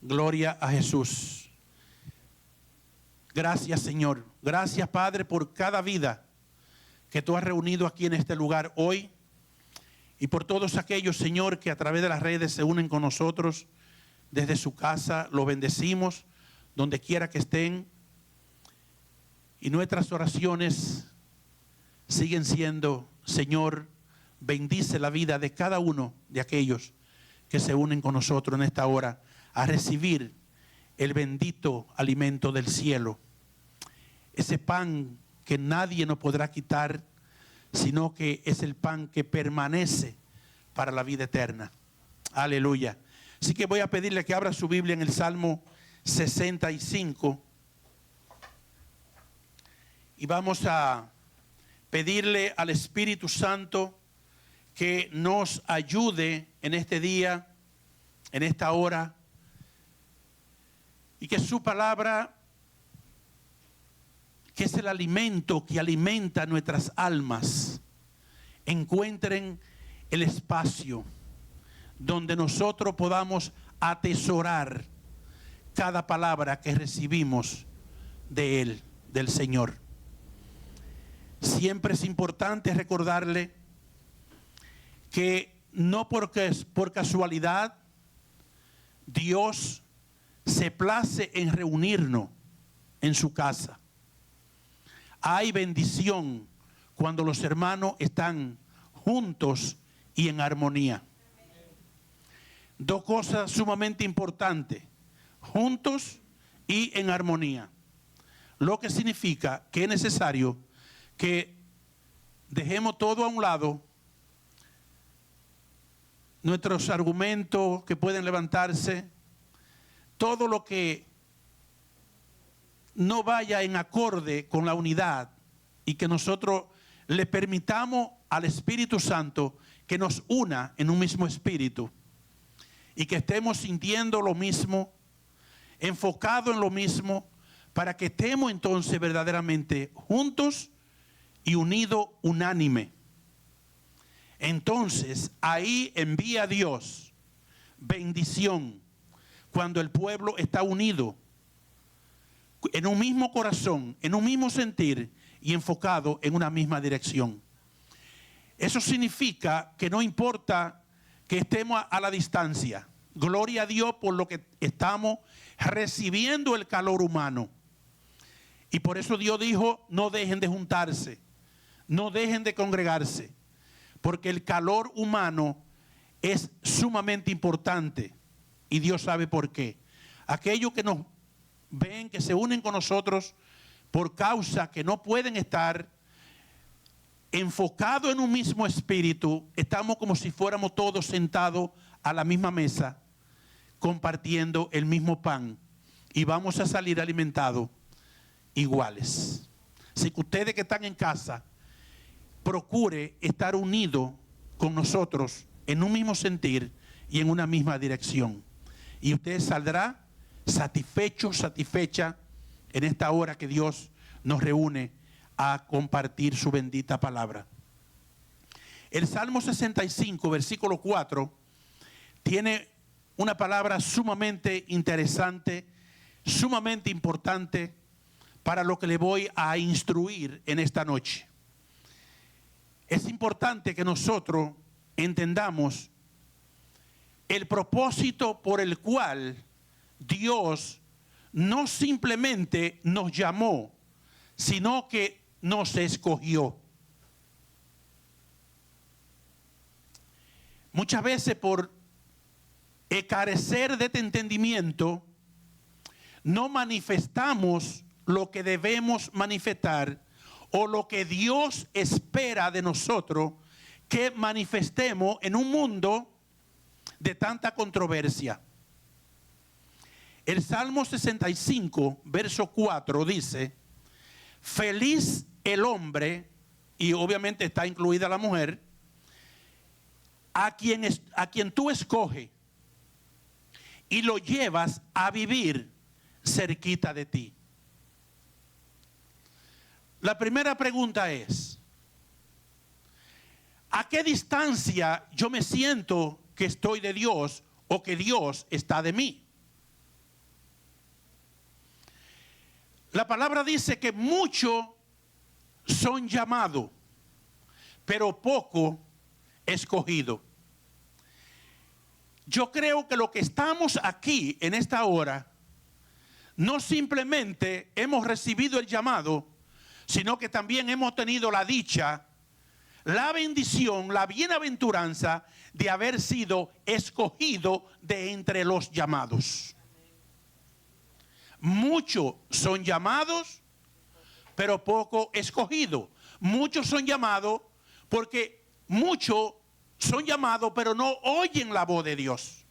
Gloria a Jesús. Gracias, Señor. Gracias, Padre, por cada vida que tú has reunido aquí en este lugar hoy. Y por todos aquellos, Señor, que a través de las redes se unen con nosotros desde su casa. Los bendecimos donde quiera que estén. Y nuestras oraciones siguen siendo: Señor, bendice la vida de cada uno de aquellos que se unen con nosotros en esta hora a recibir el bendito alimento del cielo. Ese pan que nadie nos podrá quitar, sino que es el pan que permanece para la vida eterna. Aleluya. Así que voy a pedirle que abra su Biblia en el Salmo 65. Y vamos a pedirle al Espíritu Santo que nos ayude en este día, en esta hora, y que su palabra, que es el alimento que alimenta nuestras almas, encuentren el espacio donde nosotros podamos atesorar cada palabra que recibimos de Él, del Señor. Siempre es importante recordarle que no porque por casualidad Dios se place en reunirnos en su casa. Hay bendición cuando los hermanos están juntos y en armonía. Dos cosas sumamente importantes: juntos y en armonía. Lo que significa que es necesario que dejemos todo a un lado, nuestros argumentos que pueden levantarse, todo lo que no vaya en acorde con la unidad, y que nosotros le permitamos al Espíritu Santo que nos una en un mismo espíritu y que estemos sintiendo lo mismo, enfocados en lo mismo, para que estemos entonces verdaderamente juntos y unidos, unánime. Entonces ahí envía Dios bendición cuando el pueblo está unido en un mismo corazón, en un mismo sentir y enfocado en una misma dirección. Eso significa que no importa que estemos a la distancia. Gloria a Dios por lo que estamos recibiendo el calor humano. Y por eso Dios dijo: no dejen de juntarse, no dejen de congregarse, porque el calor humano es sumamente importante. Y Dios sabe por qué. Aquellos que nos ven, que se unen con nosotros por causa que no pueden estar enfocados en un mismo espíritu, estamos como si fuéramos todos sentados a la misma mesa, compartiendo el mismo pan, y vamos a salir alimentados iguales. Así que ustedes que están en casa, procure estar unidos con nosotros en un mismo sentir y en una misma dirección. Y usted saldrá satisfecho, satisfecha en esta hora que Dios nos reúne a compartir su bendita palabra. El Salmo 65, versículo 4, tiene una palabra sumamente interesante, sumamente importante para lo que le voy a instruir en esta noche. Es importante que nosotros entendamos el propósito por el cual Dios no simplemente nos llamó, sino que nos escogió. Muchas veces por carecer de este entendimiento, no manifestamos lo que debemos manifestar o lo que Dios espera de nosotros que manifestemos en un mundo de tanta controversia. El Salmo 65, verso 4 dice: feliz el hombre, y obviamente está incluida la mujer, a quien tú escoges y lo llevas a vivir cerquita de ti. La primera pregunta es: ¿a qué distancia yo me siento que estoy de Dios o que Dios está de mí? La palabra dice que muchos son llamados, pero poco escogidos. Yo creo que lo que estamos aquí en esta hora, no simplemente hemos recibido el llamado, sino que también hemos tenido la dicha, la bendición, la bienaventuranza de haber sido escogido de entre los llamados. Muchos son llamados, pero poco escogidos. Muchos son llamados porque muchos son llamados, pero no oyen la voz de Dios.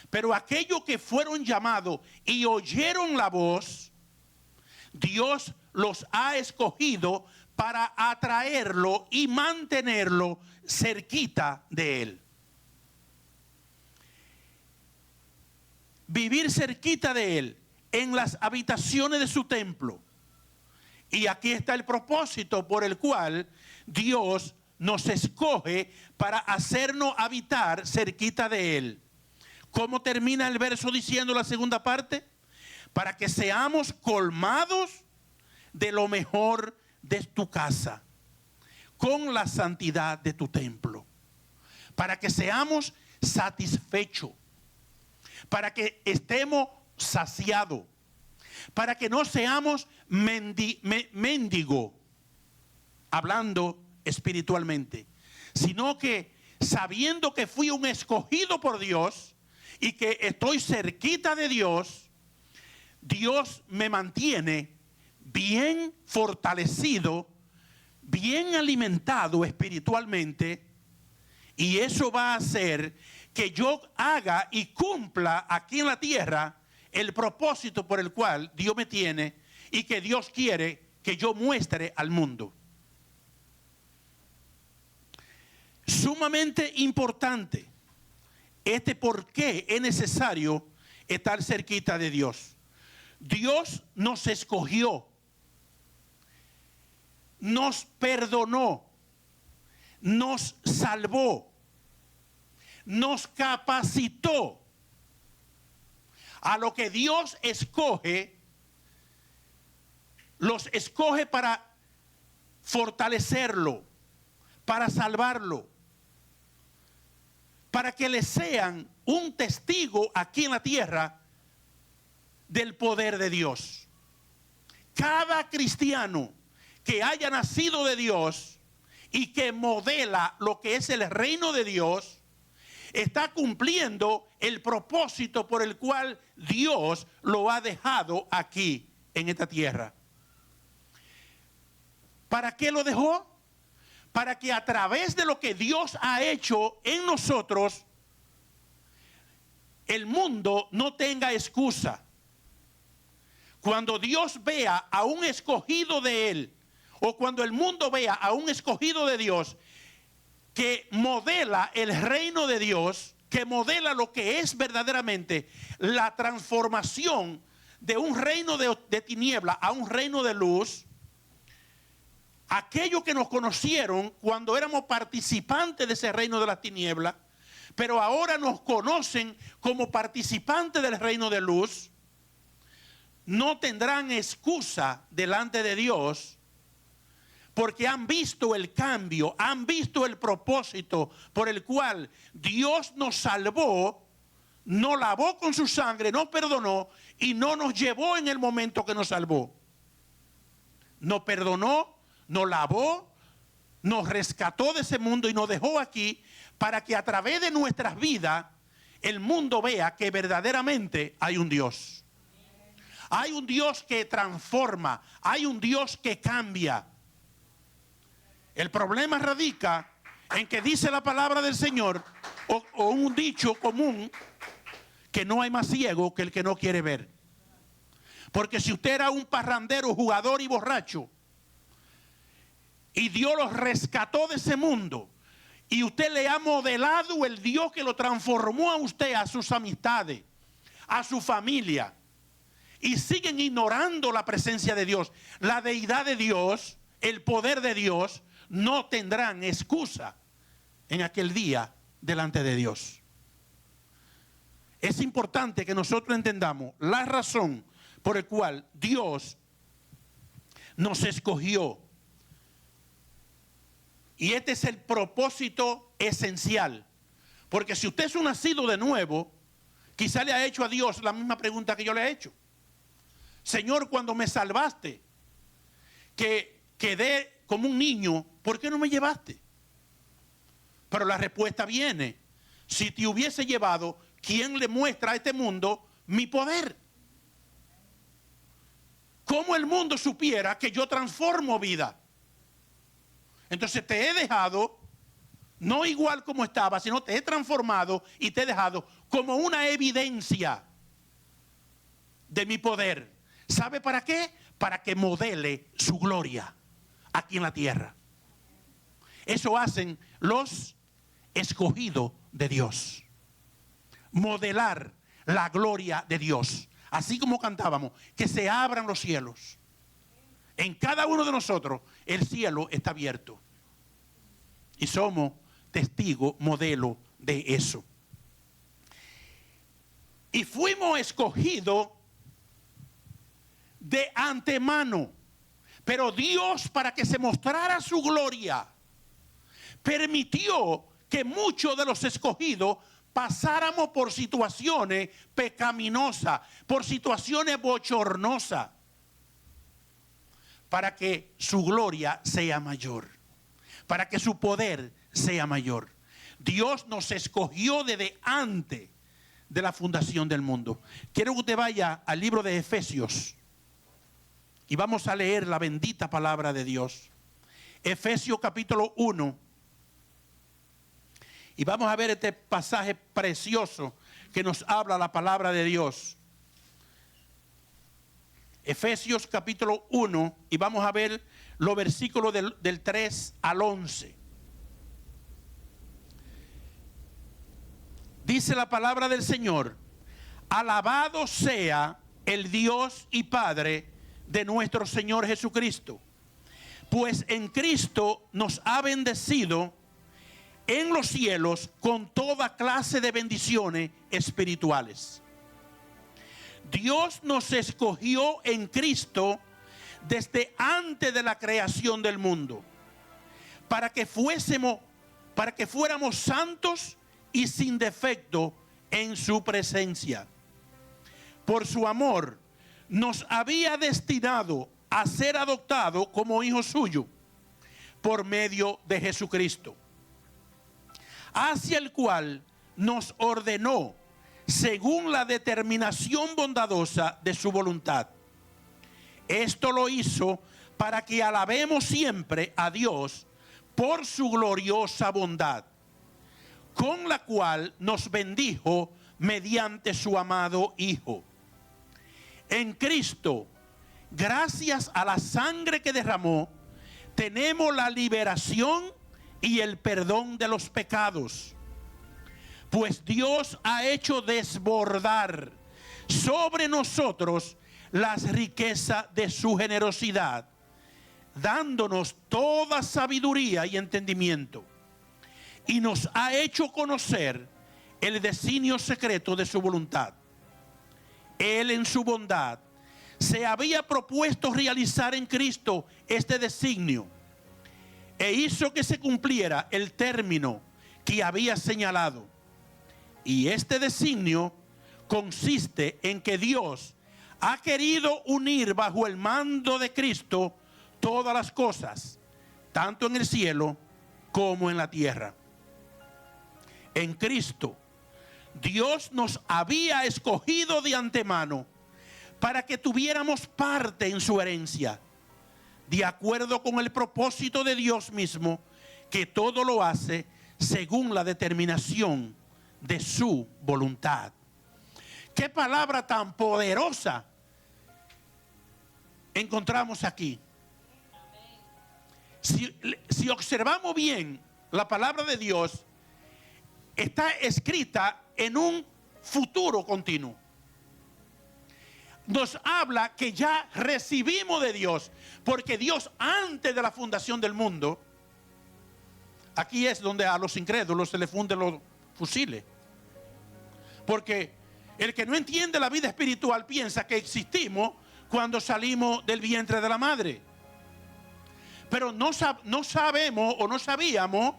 Pero aquellos que fueron llamados y oyeron la voz, Dios los ha escogido para atraerlo y mantenerlo cerquita de Él. Vivir cerquita de Él, en las habitaciones de su templo. Y aquí está el propósito por el cual Dios nos escoge para hacernos habitar cerquita de Él. ¿Cómo termina el verso diciendo la segunda parte? Para que seamos colmados de lo mejor de tu casa, con la santidad de tu templo. Para que seamos satisfechos, para que estemos saciados, para que no seamos mendigos, hablando espiritualmente, sino que sabiendo que fui un escogido por Dios y que estoy cerquita de Dios, Dios me mantiene bien fortalecido, bien alimentado espiritualmente, y eso va a hacer que yo haga y cumpla aquí en la tierra el propósito por el cual Dios me tiene y que Dios quiere que yo muestre al mundo. Sumamente importante por qué es necesario estar cerquita de Dios. Dios nos escogió, nos perdonó, nos salvó, nos capacitó. A lo que Dios escoge, los escoge para fortalecerlo, para salvarlo, para que le sean un testigo aquí en la tierra del poder de Dios. Cada cristiano que haya nacido de Dios y que modela lo que es el reino de Dios, está cumpliendo el propósito por el cual Dios lo ha dejado aquí en esta tierra. ¿Para qué lo dejó? Para que a través de lo que Dios ha hecho en nosotros, el mundo no tenga excusa. Cuando Dios vea a un escogido de Él, o cuando el mundo vea a un escogido de Dios que modela el reino de Dios, que modela lo que es verdaderamente la transformación de un reino de tiniebla a un reino de luz, aquellos que nos conocieron cuando éramos participantes de ese reino de las tinieblas, pero ahora nos conocen como participantes del reino de luz, no tendrán excusa delante de Dios, porque han visto el cambio, han visto el propósito por el cual Dios nos salvó, nos lavó con su sangre, nos perdonó y no nos llevó en el momento que nos salvó. Nos perdonó, nos lavó, nos rescató de ese mundo y nos dejó aquí para que a través de nuestras vidas el mundo vea que verdaderamente hay un Dios. Hay un Dios que transforma, hay un Dios que cambia. El problema radica en que dice la palabra del Señor, o un dicho común, que no hay más ciego que el que no quiere ver. Porque si usted era un parrandero, jugador y borracho, y Dios lo rescató de ese mundo, y usted le ha modelado el Dios que lo transformó a usted, a sus amistades, a su familia, y siguen ignorando la presencia de Dios, la deidad de Dios, el poder de Dios, no tendrán excusa en aquel día delante de Dios. Es importante que nosotros entendamos la razón por el cual Dios nos escogió. Y este es el propósito esencial. Porque si usted es un nacido de nuevo, quizá le ha hecho a Dios la misma pregunta que yo le he hecho. Señor, cuando me salvaste, que quedé como un niño, ¿por qué no me llevaste? Pero la respuesta viene: si te hubiese llevado, ¿quién le muestra a este mundo mi poder? ¿Cómo el mundo supiera que yo transformo vida? Entonces te he dejado, no igual como estaba, sino te he transformado y te he dejado como una evidencia de mi poder. ¿Sabe para qué? Para que modele su gloria aquí en la tierra. Eso hacen los escogidos de Dios. Modelar la gloria de Dios. Así como cantábamos, que se abran los cielos. En cada uno de nosotros el cielo está abierto. Y somos testigo, modelo de eso. Y fuimos escogidos de antemano. Pero Dios, para que se mostrara su gloria, permitió que muchos de los escogidos pasáramos por situaciones pecaminosas, por situaciones bochornosas, para que su gloria sea mayor, para que su poder sea mayor. Dios nos escogió desde antes de la fundación del mundo. Quiero que usted vaya al libro de Efesios y vamos a leer la bendita palabra de Dios. Efesios capítulo 1. Y vamos a ver este pasaje precioso que nos habla la palabra de Dios. Efesios capítulo 1, y vamos a ver los versículos del 3 al 11. Dice la palabra del Señor: alabado sea el Dios y Padre de nuestro Señor Jesucristo, pues en Cristo nos ha bendecido en los cielos con toda clase de bendiciones espirituales. Dios nos escogió en Cristo desde antes de la creación del mundo, para que fuéramos santos y sin defecto en su presencia. Por su amor nos había destinado a ser adoptados como hijos suyos por medio de Jesucristo, hacia el cual nos ordenó según la determinación bondadosa de su voluntad. Esto lo hizo para que alabemos siempre a Dios por su gloriosa bondad, con la cual nos bendijo mediante su amado Hijo. En Cristo, gracias a la sangre que derramó, tenemos la liberación y el perdón de los pecados, pues Dios ha hecho desbordar sobre nosotros las riquezas de su generosidad, dándonos toda sabiduría y entendimiento, y nos ha hecho conocer el designio secreto de su voluntad. Él en su bondad se había propuesto realizar en Cristo este designio, e hizo que se cumpliera el término que había señalado. Y este designio consiste en que Dios ha querido unir bajo el mando de Cristo todas las cosas, tanto en el cielo como en la tierra. En Cristo, Dios nos había escogido de antemano para que tuviéramos parte en su herencia, de acuerdo con el propósito de Dios mismo, que todo lo hace según la determinación de su voluntad. Qué palabra tan poderosa encontramos aquí. Si observamos bien la palabra de Dios, está escrita en un futuro continuo. Nos habla que ya recibimos de Dios, porque Dios antes de la fundación del mundo, aquí es donde a los incrédulos se les funden los fusiles, porque El que no entiende la vida espiritual piensa que existimos cuando salimos del vientre de la madre. Pero no sabemos o no sabíamos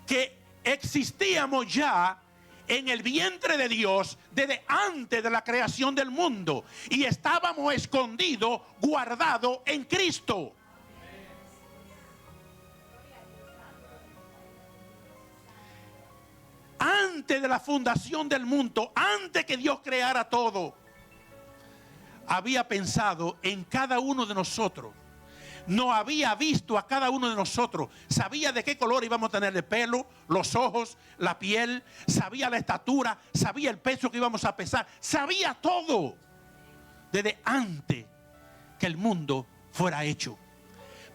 que existíamos ya en el vientre de Dios desde antes de la creación del mundo. Y estábamos escondidos, guardados en Cristo. Antes de la fundación del mundo, antes que Dios creara todo, había pensado en cada uno de nosotros. No había visto a cada uno de nosotros. Sabía de qué color íbamos a tener el pelo, los ojos, la piel. Sabía la estatura, sabía el peso que íbamos a pesar. Sabía todo desde antes que el mundo fuera hecho.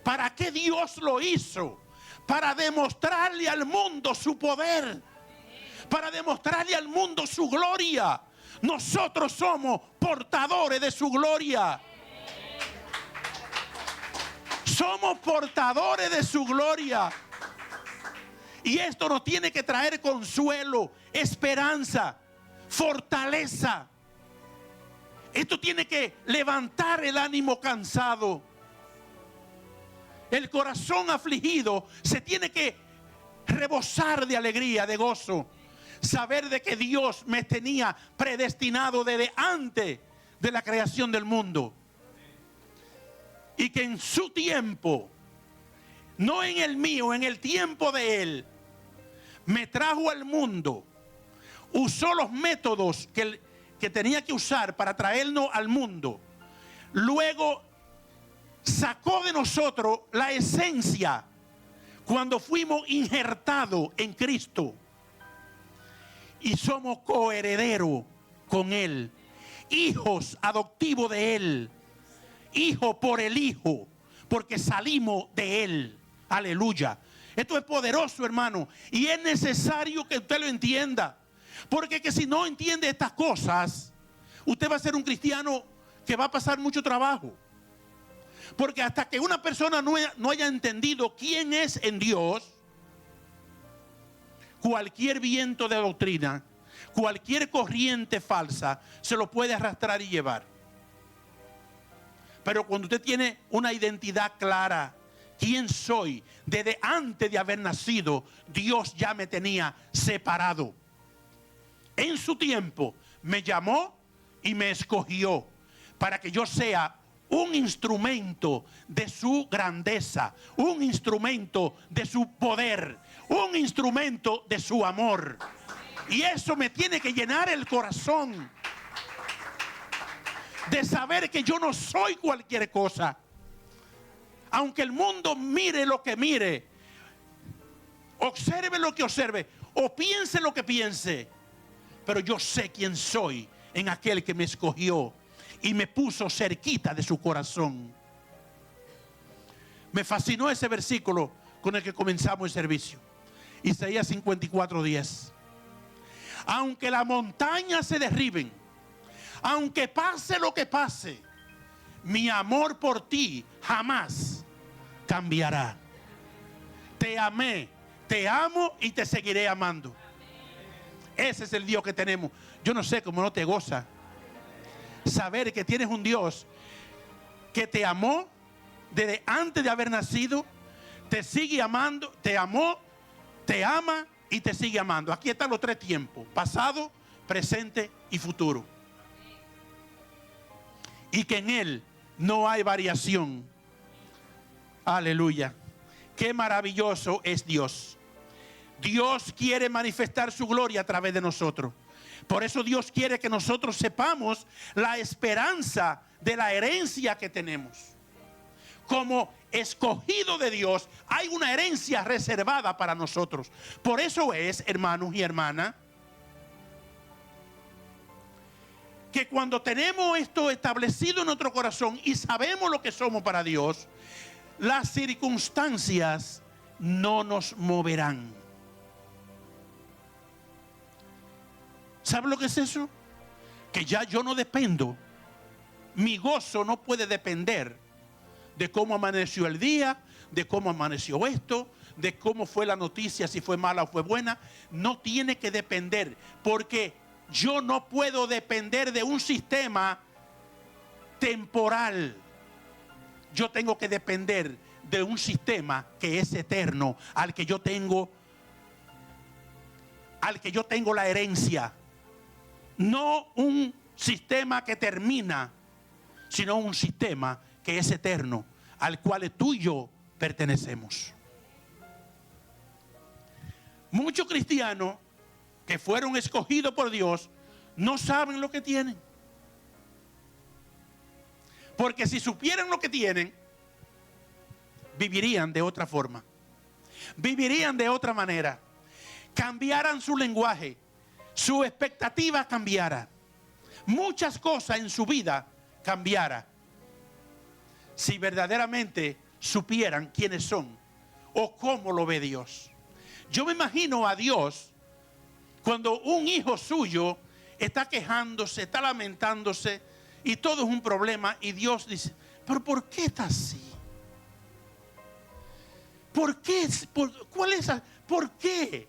¿Para qué Dios lo hizo? Para demostrarle al mundo su poder. Para demostrarle al mundo su gloria. Nosotros somos portadores de su gloria. Somos portadores de su gloria. Y esto nos tiene que traer consuelo, esperanza, fortaleza. Esto tiene que levantar el ánimo cansado. El corazón afligido se tiene que rebosar de alegría, de gozo. Saber de que Dios me tenía predestinado desde antes de la creación del mundo. Y que en su tiempo, no en el mío, en el tiempo de Él, me trajo al mundo. Usó los métodos que tenía que usar para traernos al mundo. Luego sacó de nosotros la esencia cuando fuimos injertados en Cristo. Y somos coherederos con Él. Hijos adoptivos de Él. Hijo por el Hijo, porque salimos de Él. Aleluya. Esto es poderoso, hermano, y es necesario que usted lo entienda, porque que si no entiende estas cosas, usted va a ser un cristiano que va a pasar mucho trabajo. Porque hasta que una persona no haya entendido quién es en Dios, cualquier viento de doctrina, cualquier corriente falsa, se lo puede arrastrar y llevar. Pero cuando usted tiene una identidad clara, ¿quién soy? Desde antes de haber nacido, Dios ya me tenía separado. En su tiempo me llamó y me escogió para que yo sea un instrumento de su grandeza, un instrumento de su poder, un instrumento de su amor. Y eso me tiene que llenar el corazón. De saber que yo no soy cualquier cosa. Aunque el mundo mire lo que mire, observe lo que observe, o piense lo que piense, pero yo sé quién soy en aquel que me escogió y me puso cerquita de su corazón. Me fascinó ese versículo con el que comenzamos el servicio. Isaías 54:10. Aunque las montañas se derriben, aunque pase lo que pase, mi amor por ti jamás cambiará. Te amé, te amo y te seguiré amando. Ese es el Dios que tenemos. Yo no sé cómo no te goza saber que tienes un Dios que te amó desde antes de haber nacido, te sigue amando, te amó, te ama y te sigue amando. Aquí están los tres tiempos: pasado, presente y futuro. Y que en Él no hay variación. Aleluya. Qué maravilloso es Dios. Dios quiere manifestar su gloria a través de nosotros. Por eso Dios quiere que nosotros sepamos la esperanza de la herencia que tenemos. Como escogido de Dios, hay una herencia reservada para nosotros. Por eso es, hermanos y hermanas, que cuando tenemos esto establecido en nuestro corazón y sabemos lo que somos para Dios, las circunstancias no nos moverán. ¿Sabe lo que es eso? Que ya yo no dependo. Mi gozo no puede depender de cómo amaneció el día, de cómo amaneció esto, de cómo fue la noticia, si fue mala o fue buena. No tiene que depender, porque yo no puedo depender de un sistema temporal. Yo tengo que depender de un sistema que es eterno, al que yo tengo la herencia. No un sistema que termina, sino un sistema que es eterno, al cual tú y yo pertenecemos. Muchos cristianos que fueron escogidos por Dios no saben lo que tienen. Porque si supieran lo que tienen, vivirían de otra forma. Vivirían de otra manera. Cambiaran su lenguaje. Su expectativa cambiara. Muchas cosas en su vida cambiara. Si verdaderamente supieran quiénes son o cómo lo ve Dios. Yo me imagino a Dios cuando un hijo suyo está quejándose, está lamentándose y todo es un problema y Dios dice, pero ¿por qué está así? ¿Por qué? ¿Cuál es? ¿Por qué?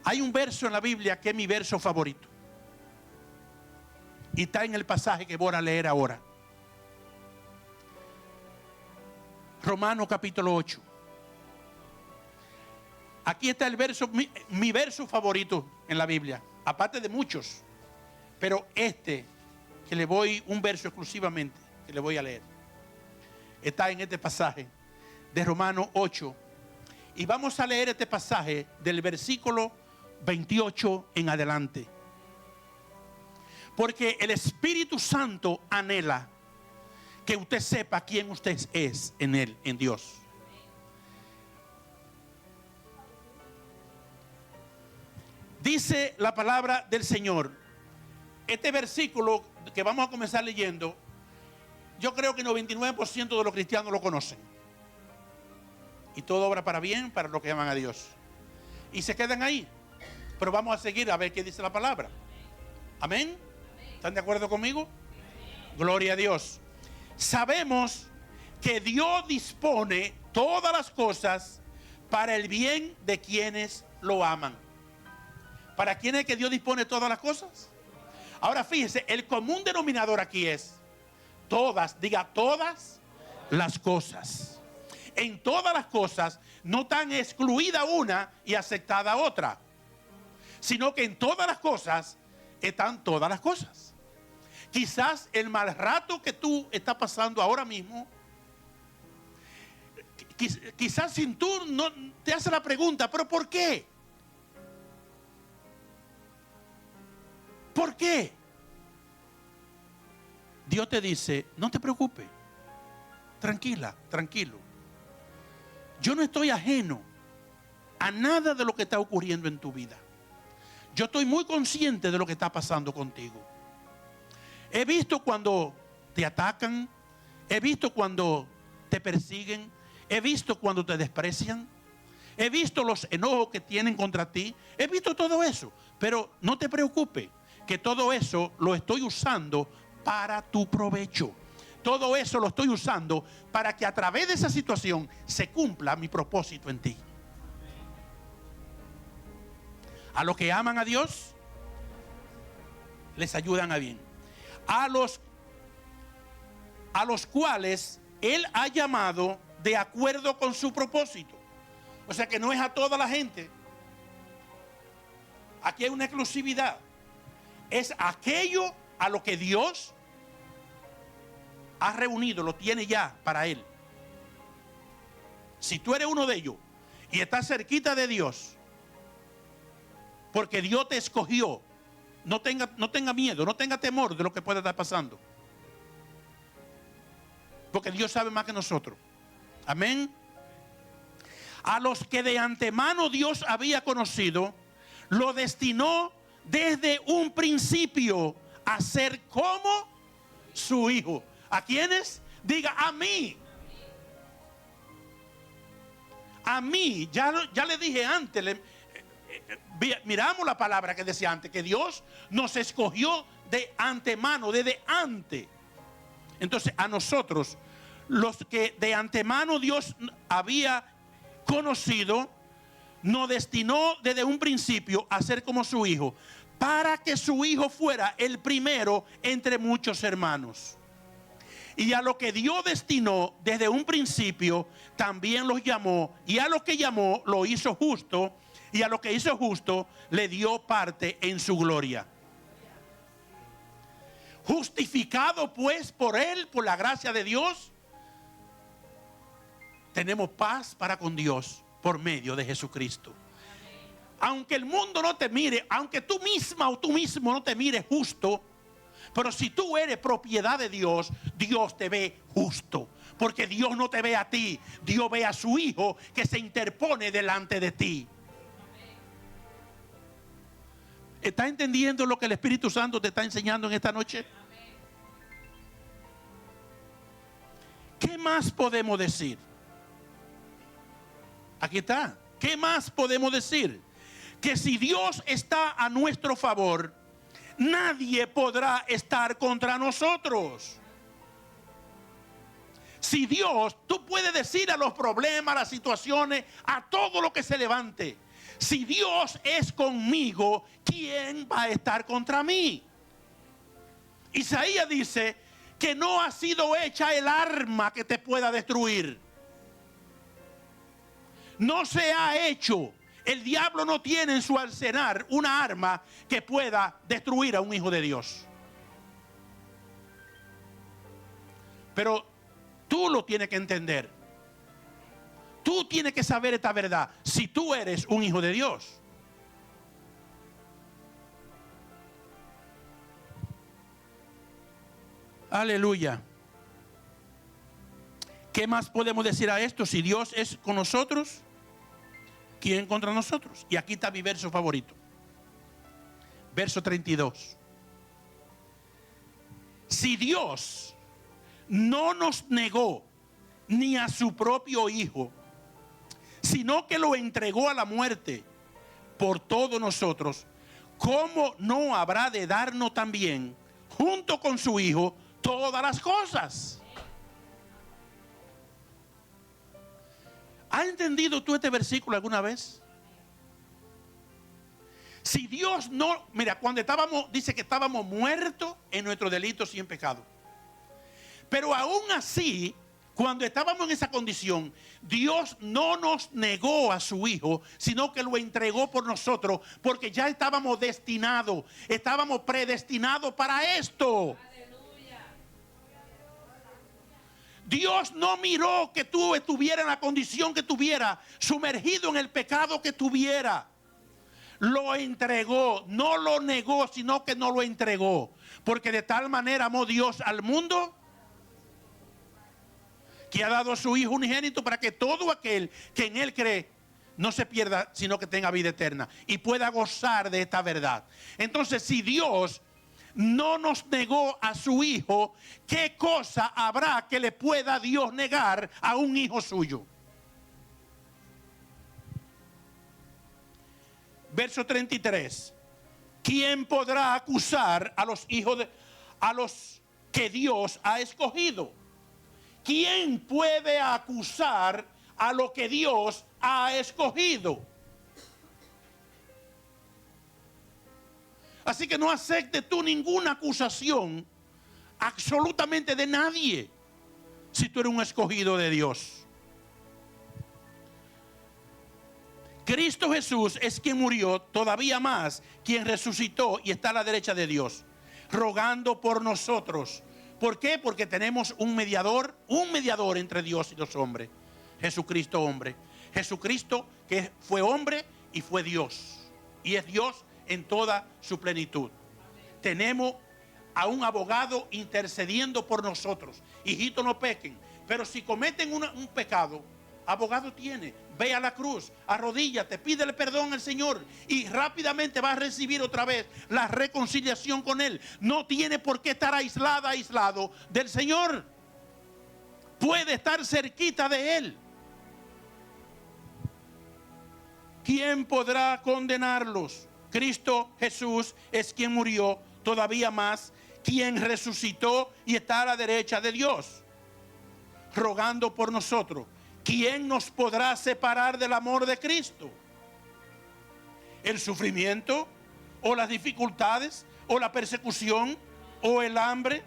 Hay un verso en la Biblia que es mi verso favorito. Y está en el pasaje que voy a leer ahora. Romanos capítulo 8. Aquí está el verso, mi verso favorito en la Biblia. Aparte de muchos. Pero que le voy, un verso exclusivamente, que le voy a leer. Está en este pasaje de Romanos 8. Y vamos a leer este pasaje del versículo 28 en adelante. Porque el Espíritu Santo anhela que usted sepa quién usted es en Él, en Dios. Dice la palabra del Señor. Este versículo que vamos a comenzar leyendo, yo creo que el 99% de los cristianos lo conocen. Y todo obra para bien para los que aman a Dios. Y se quedan ahí. Pero vamos a seguir a ver qué dice la palabra. Amén. ¿Están de acuerdo conmigo? Gloria a Dios. Sabemos que Dios dispone todas las cosas para el bien de quienes lo aman. ¿Para quién es que Dios dispone todas las cosas? Ahora fíjese, el común denominador aquí es todas, diga todas las cosas. En todas las cosas no están excluida una y aceptada otra, sino que en todas las cosas están todas las cosas. Quizás el mal rato que tú estás pasando ahora mismo, quizás sin tú no te haces la pregunta, ¿pero por qué? ¿Por qué? Dios te dice, no te preocupes, tranquila, tranquilo. Yo no estoy ajeno a nada de lo que está ocurriendo en tu vida. Yo estoy muy consciente de lo que está pasando contigo. He visto cuando te atacan, he visto cuando te persiguen, he visto cuando te desprecian, he visto los enojos que tienen contra ti, he visto todo eso. Pero no te preocupes, que todo eso lo estoy usando para tu provecho. Todo eso lo estoy usando para que a través de esa situación se cumpla mi propósito en ti. A los que aman a Dios, les ayudan a bien. A los cuales Él ha llamado de acuerdo con su propósito. O sea que no es a toda la gente. Aquí hay una exclusividad. Es aquello a lo que Dios ha reunido, lo tiene ya para Él. Si tú eres uno de ellos y estás cerquita de Dios, porque Dios te escogió, no tenga miedo, no tenga temor de lo que pueda estar pasando. Porque Dios sabe más que nosotros. Amén. A los que de antemano Dios había conocido, lo destinó desde un principio a ser como su hijo. ¿A quiénes? Diga, a mí. A mí, ya le dije antes, miramos la palabra que decía antes, que Dios nos escogió de antemano, desde antes. Entonces, a nosotros, los que de antemano Dios había conocido, nos destinó desde un principio a ser como su Hijo, para que su Hijo fuera el primero entre muchos hermanos. Y a lo que Dios destinó desde un principio, también los llamó, y a lo que llamó lo hizo justo, y a lo que hizo justo le dio parte en su gloria. Justificado pues por Él, por la gracia de Dios, tenemos paz para con Dios por medio de Jesucristo. Aunque el mundo no te mire, aunque tú misma o tú mismo no te mire justo, pero si tú eres propiedad de Dios, Dios te ve justo. Porque Dios no te ve a ti, Dios ve a su Hijo que se interpone delante de ti. ¿Estás entendiendo lo que el Espíritu Santo te está enseñando en esta noche? ¿Qué más podemos decir? Aquí está. ¿Qué más podemos decir? Que si Dios está a nuestro favor, nadie podrá estar contra nosotros. Si Dios, tú puedes decir a los problemas, a las situaciones, a todo lo que se levante, si Dios es conmigo, ¿quién va a estar contra mí? Isaías dice que no ha sido hecha el arma que te pueda destruir. No se ha hecho. El diablo no tiene en su arsenal una arma que pueda destruir a un hijo de Dios. Pero tú lo tienes que entender. Tú tienes que saber esta verdad. Si tú eres un hijo de Dios. Aleluya. ¿Qué más podemos decir a esto? Si Dios es con nosotros, ¿quién contra nosotros? Y aquí está mi verso favorito. Verso 32. Si Dios no nos negó ni a su propio Hijo, sino que lo entregó a la muerte por todos nosotros, ¿cómo no habrá de darnos también, junto con su Hijo, todas las cosas? ¿Has entendido tú este versículo alguna vez? Si Dios no, mira, cuando estábamos, dice que estábamos muertos en nuestros delitos y en pecado. Pero aún así, cuando estábamos en esa condición, Dios no nos negó a su Hijo, sino que lo entregó por nosotros, porque ya estábamos destinados, estábamos predestinados para esto. Dios no miró que tú estuvieras en la condición que tuviera, sumergido en el pecado que tuviera. Lo entregó, no lo negó, sino que no lo entregó. Porque de tal manera amó Dios al mundo, que ha dado a su Hijo unigénito para que todo aquel que en Él cree no se pierda, sino que tenga vida eterna y pueda gozar de esta verdad. Entonces, si Dios no nos negó a su Hijo, ¿qué cosa habrá que le pueda Dios negar a un hijo suyo? Verso 33. ¿Quién podrá acusar a los hijos a los que Dios ha escogido? ¿Quién puede acusar a lo que Dios ha escogido? Así que no aceptes tú ninguna acusación absolutamente de nadie si tú eres un escogido de Dios. Cristo Jesús es quien murió, todavía más quien resucitó y está a la derecha de Dios, rogando por nosotros. ¿Por qué? Porque tenemos un mediador entre Dios y los hombres. Jesucristo hombre. Jesucristo que fue hombre y fue Dios. Y es Dios en toda su plenitud. Tenemos a un abogado intercediendo por nosotros. Hijitos, no pequen. Pero si cometen un pecado, abogado tiene. Ve a la cruz, arrodíllate, pídele perdón al Señor y rápidamente vas a recibir otra vez la reconciliación con Él. No tiene por qué estar aislado del Señor. Puede estar cerquita de Él. ¿Quién podrá condenarlos? Cristo Jesús es quien murió, todavía más quien resucitó y está a la derecha de Dios, rogando por nosotros. ¿Quién nos podrá separar del amor de Cristo? el sufrimiento, o las dificultades, o la persecución, o el hambre,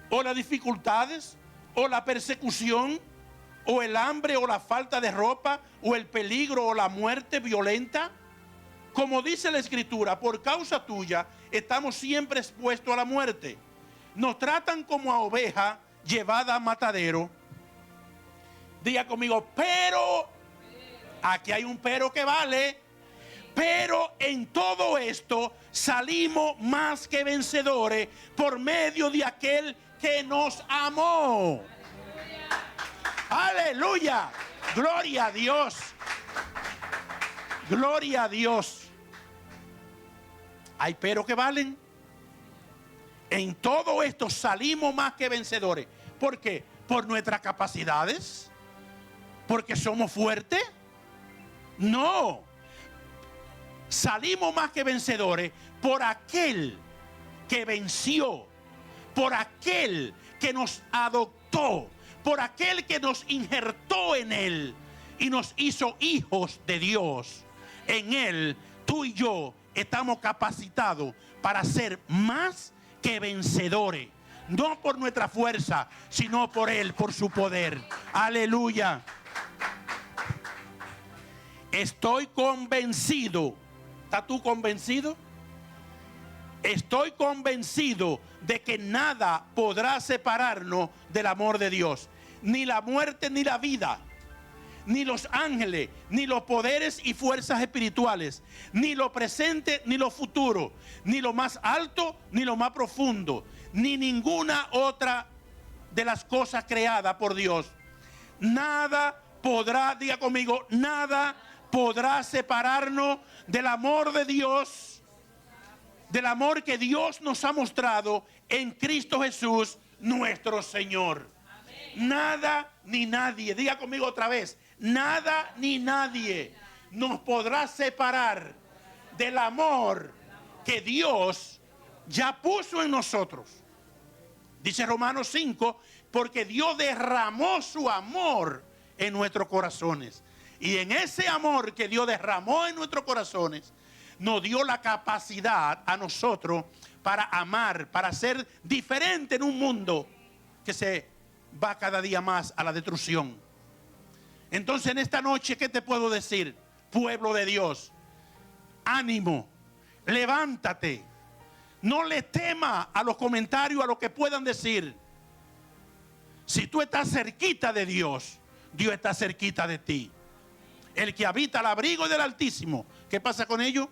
o las dificultades, o la persecución, o el hambre, o la falta de ropa, o el peligro, o la muerte violenta. Como dice la Escritura, por causa tuya estamos siempre expuestos a la muerte. Nos tratan como a oveja llevada a matadero. Diga conmigo, pero, aquí hay un pero que vale. Pero en todo esto salimos más que vencedores por medio de aquel que nos amó. Aleluya. Gloria a Dios. Gloria a Dios. Hay pero que valen. En todo esto salimos más que vencedores. ¿Por qué? ¿Por nuestras capacidades? ¿Porque somos fuertes? No. Salimos más que vencedores por aquel que venció, por aquel que nos adoptó, por aquel que nos injertó en él y nos hizo hijos de Dios. En él, tú y yo estamos capacitados para ser más que vencedores. No por nuestra fuerza, sino por él, por su poder. Aleluya. Estoy convencido. ¿Estás tú convencido? Estoy convencido de que nada podrá separarnos del amor de Dios. Ni la muerte ni la vida, ni los ángeles, ni los poderes y fuerzas espirituales, ni lo presente ni lo futuro, ni lo más alto ni lo más profundo, ni ninguna otra de las cosas creadas por Dios. Nada podrá, diga conmigo, nada podrá separarnos del amor de Dios, del amor que Dios nos ha mostrado en Cristo Jesús, nuestro Señor. Amén. Nada ni nadie, diga conmigo otra vez, nada ni nadie nos podrá separar del amor que Dios ya puso en nosotros. Dice Romanos 5, porque Dios derramó su amor en nuestros corazones. Y en ese amor que Dios derramó en nuestros corazones, nos dio la capacidad a nosotros para amar, para ser diferente en un mundo que se va cada día más a la destrucción. Entonces en esta noche, ¿qué te puedo decir? Pueblo de Dios, ánimo, levántate. No le temas a los comentarios, a lo que puedan decir. Si tú estás cerquita de Dios, Dios está cerquita de ti. El que habita al abrigo del Altísimo, ¿qué pasa con ello?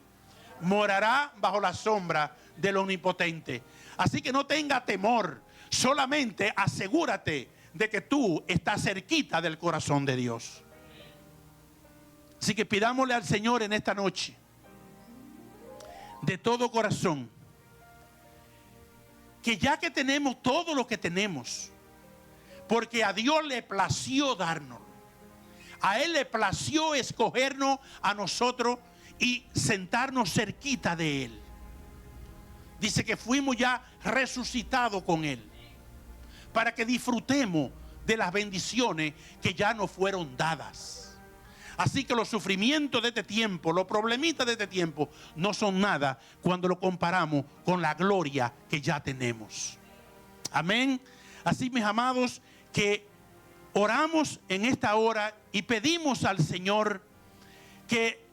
Morará bajo la sombra del Omnipotente. Así que no tenga temor, solamente asegúrate de que tú estás cerquita del corazón de Dios. Así que pidámosle al Señor en esta noche, de todo corazón, que ya que tenemos todo lo que tenemos, porque a Dios le plació darnos, a Él le plació escogernos a nosotros y sentarnos cerquita de Él. Dice que fuimos ya resucitados con Él, para que disfrutemos de las bendiciones que ya nos fueron dadas. Así que los sufrimientos de este tiempo, los problemitas de este tiempo, no son nada cuando lo comparamos con la gloria que ya tenemos. Amén. Así, mis amados, que oramos en esta hora y pedimos al Señor que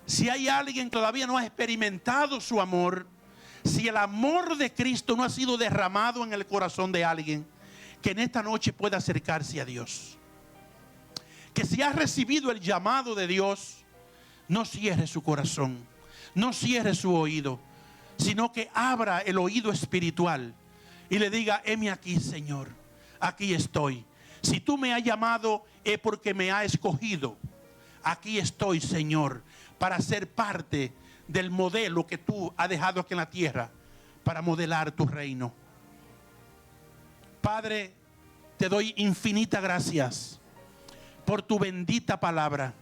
si hay alguien que todavía no ha experimentado su amor, si el amor de Cristo no ha sido derramado en el corazón de alguien, que en esta noche pueda acercarse a Dios. Que si ha recibido el llamado de Dios, no cierre su corazón, no cierre su oído, sino que abra el oído espiritual y le diga: heme aquí, Señor, aquí estoy. Si tú me has llamado es porque me has escogido. Aquí estoy, Señor, para ser parte del modelo que tú has dejado aquí en la tierra, para modelar tu reino. Padre, te doy infinitas gracias por tu bendita palabra.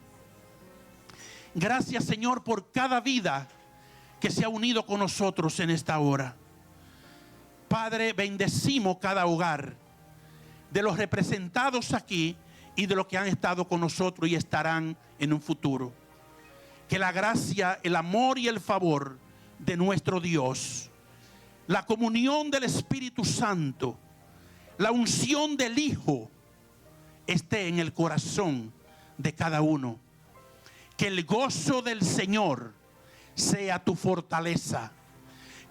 Gracias, Señor, por cada vida que se ha unido con nosotros en esta hora. Padre, bendecimos cada hogar de los representados aquí y de los que han estado con nosotros y estarán en un futuro. que la gracia, el amor y el favor de nuestro Dios, la comunión del Espíritu Santo, la unción del Hijo esté en el corazón de cada uno. Que el gozo del Señor sea tu fortaleza.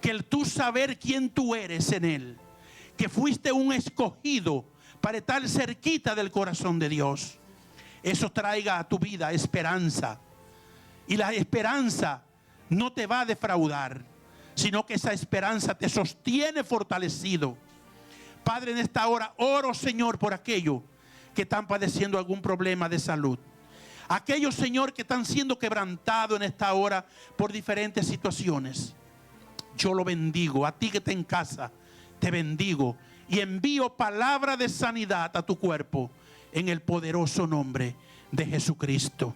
Que el tú saber quién tú eres en Él, que fuiste un escogido para estar cerquita del corazón de Dios, eso traiga a tu vida esperanza. Y la esperanza no te va a defraudar, sino que esa esperanza te sostiene fortalecido. Padre, en esta hora oro, Señor, por aquellos que están padeciendo algún problema de salud. Aquellos, Señor, que están siendo quebrantados en esta hora por diferentes situaciones. Yo lo bendigo. A ti que estás en casa, te bendigo y envío palabra de sanidad a tu cuerpo en el poderoso nombre de Jesucristo.